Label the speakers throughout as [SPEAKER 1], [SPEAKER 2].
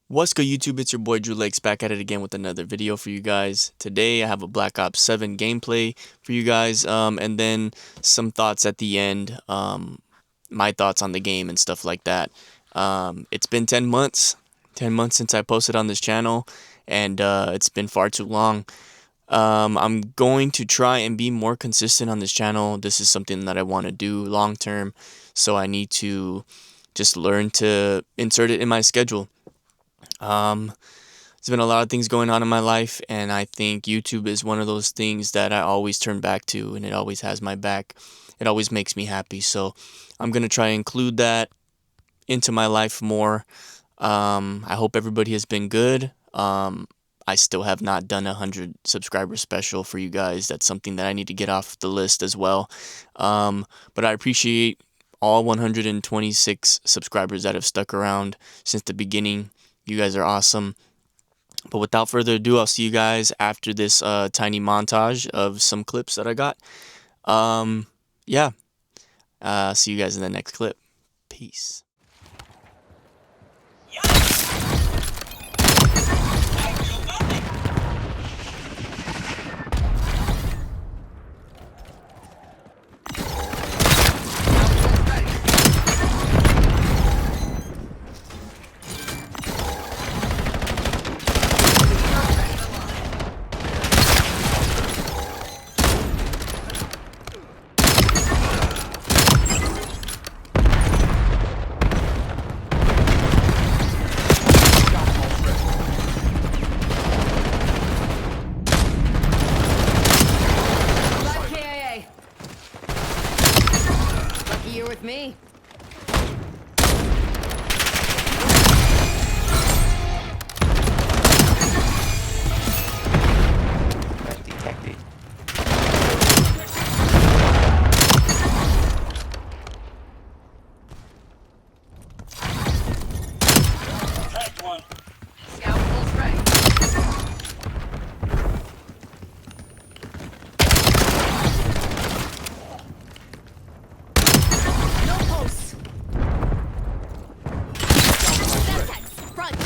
[SPEAKER 1] What's good, YouTube? It's your boy Drew Lakes back at it again with another video for you guys. Today I have a Black Ops 7 gameplay for you guys, and then some thoughts at the end, my thoughts on the game and stuff like that. It's been 10 months, 10 months since I posted on this channel, and it's been far too long. I'm going to try and be more consistent on this channel. This is something that I want to do long term, so I need to just learn to insert it in my schedule. There's been a lot of things going on in my life, and I think YouTube is one of those things that I always turn back to, and it always has my back. It always makes me happy, so I'm gonna try and include that into my life more. I hope everybody has been good. I still have not done 100 subscriber special for you guys. That's something that I need to get off the list as well. But I appreciate all 126 subscribers that have stuck around since the beginning. You guys are awesome. But without further ado, I'll see you guys after this tiny montage of some clips that I got. Yeah. See you guys in the next clip. Peace.
[SPEAKER 2] You're with me.
[SPEAKER 1] Detected.
[SPEAKER 2] Scout full strength. No posts. Semtex, front.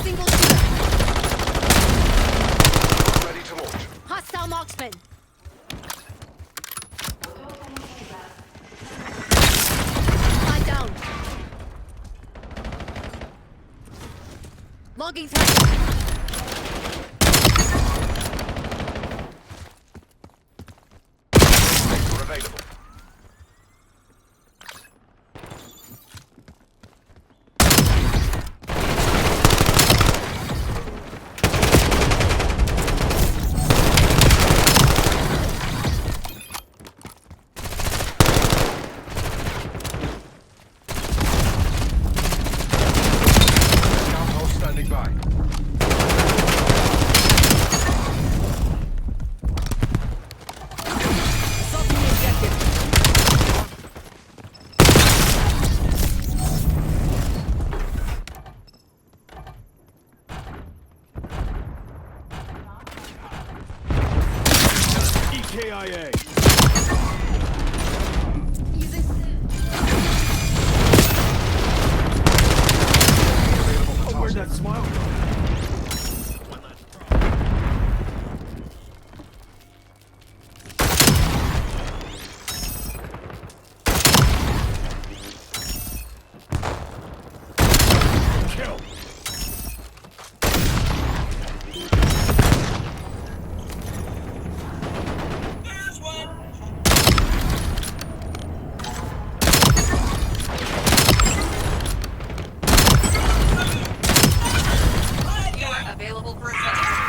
[SPEAKER 2] Single shooter.
[SPEAKER 3] Ready to launch.
[SPEAKER 2] Hostile marksman. Lie down. Logging threat.
[SPEAKER 3] Sector available. Scout hull standing by.
[SPEAKER 2] Assaulting the objective.
[SPEAKER 3] EKIA. Where's that smile going? Kill.
[SPEAKER 2] Available for assessment.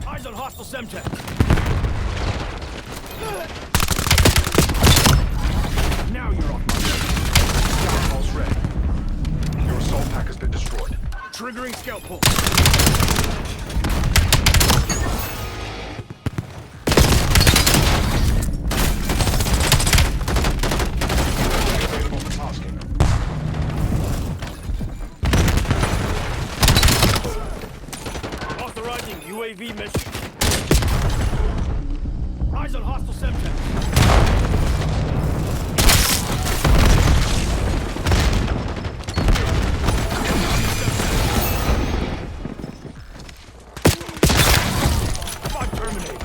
[SPEAKER 3] Eyes on hostile Semtex. Now you're off my list. Scout hull's ready. Your assault pack has been destroyed. Triggering scout pull. Authorizing UAV mission. Eyes on hostile Semtex. Spot terminated.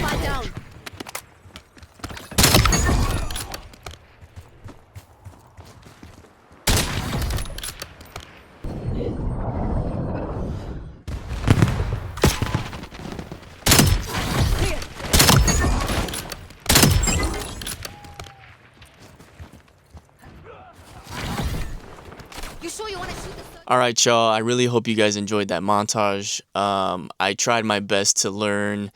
[SPEAKER 2] Fight down. Clear. You sure you want to shoot the third?
[SPEAKER 1] All right, y'all. I really hope you guys enjoyed that montage. I tried my best to learn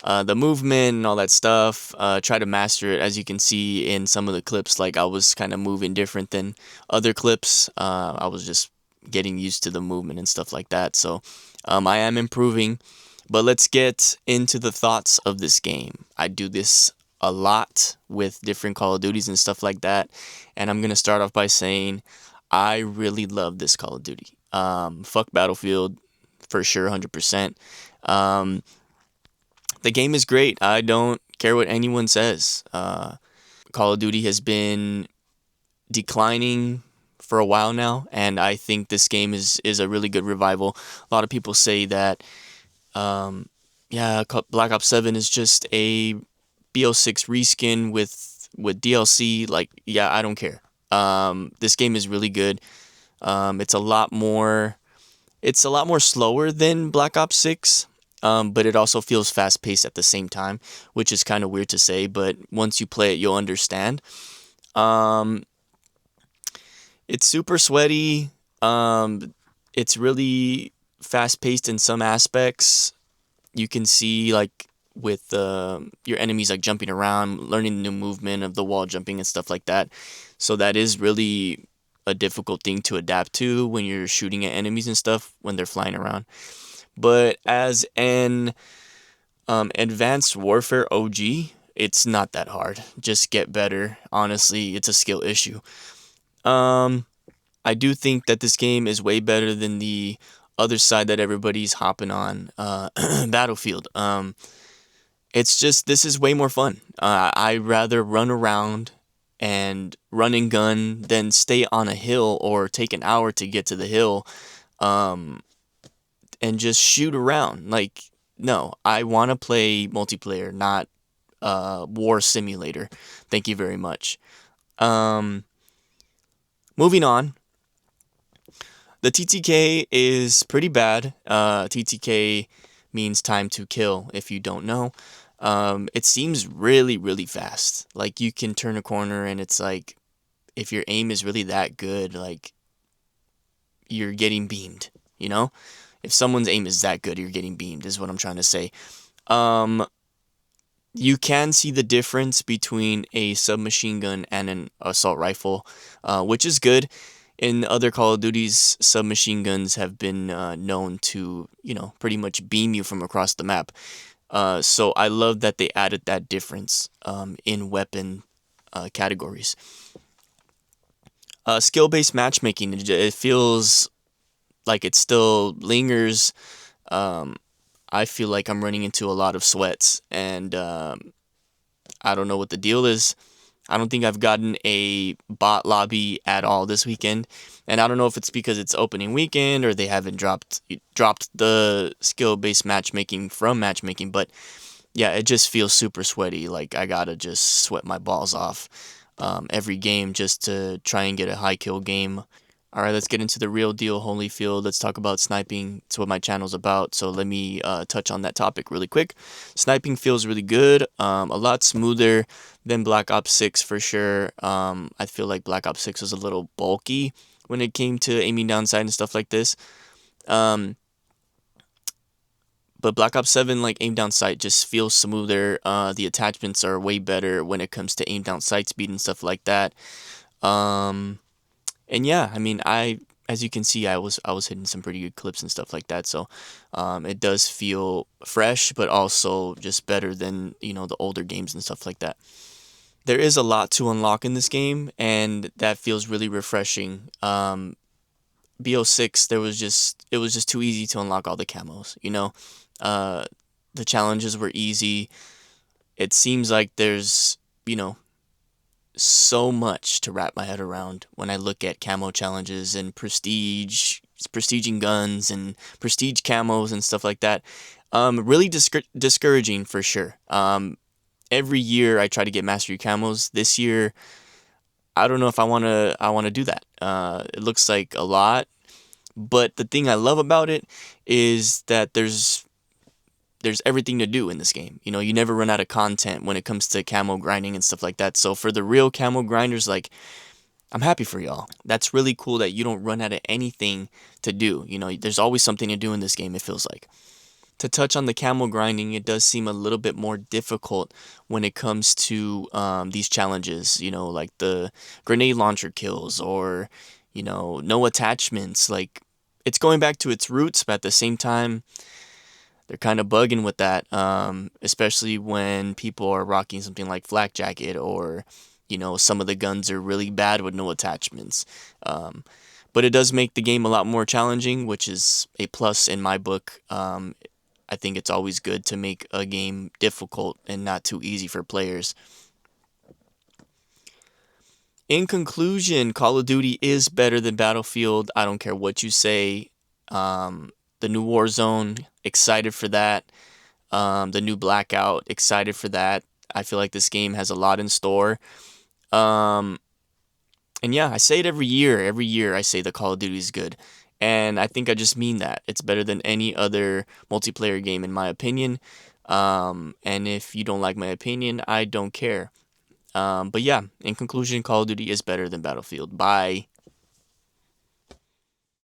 [SPEAKER 1] the movement and all that stuff. Try to master it. As you can see in some of the clips, like I was kind of moving different than other clips. I was just getting used to the movement and stuff like that. So I am improving. But let's get into the thoughts of this game. I do this a lot with different Call of Duties and stuff like that. And I'm going to start off by saying I really love this Call of Duty. Fuck Battlefield for sure, 100%. The game is great. I don't care what anyone says. Call of Duty has been declining for a while now, and I think this game is a really good revival. A lot of people say that, Black Ops 7 is just a BO6 reskin with DLC. Like, yeah, I don't care. This game is really good. It's a lot more slower than Black Ops 6. But it also feels fast-paced at the same time, which is kind of weird to say, but once you play it, you'll understand. It's super sweaty. It's really fast-paced in some aspects. You can see, like, with your enemies, like, jumping around, learning the new movement of the wall jumping and stuff like that. So that is really a difficult thing to adapt to when you're shooting at enemies and stuff when they're flying around. But as an Advanced Warfare OG, it's not that hard. Just get better. Honestly, it's a skill issue. I do think that this game is way better than the other side that everybody's hopping on, Battlefield. It's just, this is way more fun. I'd rather run around and run and gun than stay on a hill or take an hour to get to the hill. And just shoot around. Like, no, I want to play multiplayer, not war simulator. Thank you very much. Moving on. The TTK is pretty bad. TTK means time to kill, if you don't know. It seems really, really fast. Like, you can turn a corner and it's like, if your aim is really that good, like, you're getting beamed, you know? If someone's aim is that good, you're getting beamed, is what I'm trying to say. You can see the difference between a submachine gun and an assault rifle, which is good. In other Call of Duties, submachine guns have been known to, pretty much beam you from across the map. So I love that they added that difference in weapon categories. Skill-based matchmaking, it feels like it still lingers. I feel like I'm running into a lot of sweats, and I don't know what the deal is. I don't think I've gotten a bot lobby at all this weekend, and I don't know if it's because it's opening weekend or they haven't dropped the skill-based matchmaking from matchmaking, but yeah, it just feels super sweaty. Like, I gotta just sweat my balls off every game just to try and get a high kill game. All right, let's get into the real deal, Holyfield. Let's talk about sniping. It's what my channel's about. So let me touch on that topic really quick. Sniping feels really good, a lot smoother than Black Ops 6 for sure. I feel like Black Ops 6 was a little bulky when it came to aiming down sight and stuff like this. But Black Ops 7, like aim down sight, just feels smoother. The attachments are way better when it comes to aim down sight speed and stuff like that. And yeah, I mean, as you can see, I was hitting some pretty good clips and stuff like that. So, it does feel fresh, but also just better than, the older games and stuff like that. There is a lot to unlock in this game, and that feels really refreshing. BO6, it was just too easy to unlock all the camos, the challenges were easy. It seems like there's, so much to wrap my head around when I look at camo challenges and prestiging guns and prestige camos and stuff like that. Really discouraging for sure. Every year I try to get mastery camos. This year, I don't know if I wanna do that. It looks like a lot, but the thing I love about it is that there's everything to do in this game. You never run out of content when it comes to camo grinding and stuff like that. So for the real camo grinders, like, I'm happy for y'all. That's really cool that you don't run out of anything to do. There's always something to do in this game, it feels like. To touch on the camo grinding, it does seem a little bit more difficult when it comes to these challenges, like the grenade launcher kills or, no attachments. Like, it's going back to its roots, but at the same time, they're kind of bugging with that, especially when people are rocking something like Flak Jacket or, some of the guns are really bad with no attachments. But it does make the game a lot more challenging, which is a plus in my book. I think it's always good to make a game difficult and not too easy for players. In conclusion, Call of Duty is better than Battlefield. I don't care what you say. The new Warzone, excited for that. The new Blackout, excited for that. I feel like this game has a lot in store. And yeah, I say it every year. Every year I say the Call of Duty is good. And I think I just mean that. It's better than any other multiplayer game in my opinion. And if you don't like my opinion, I don't care. But yeah, in conclusion, Call of Duty is better than Battlefield. Bye.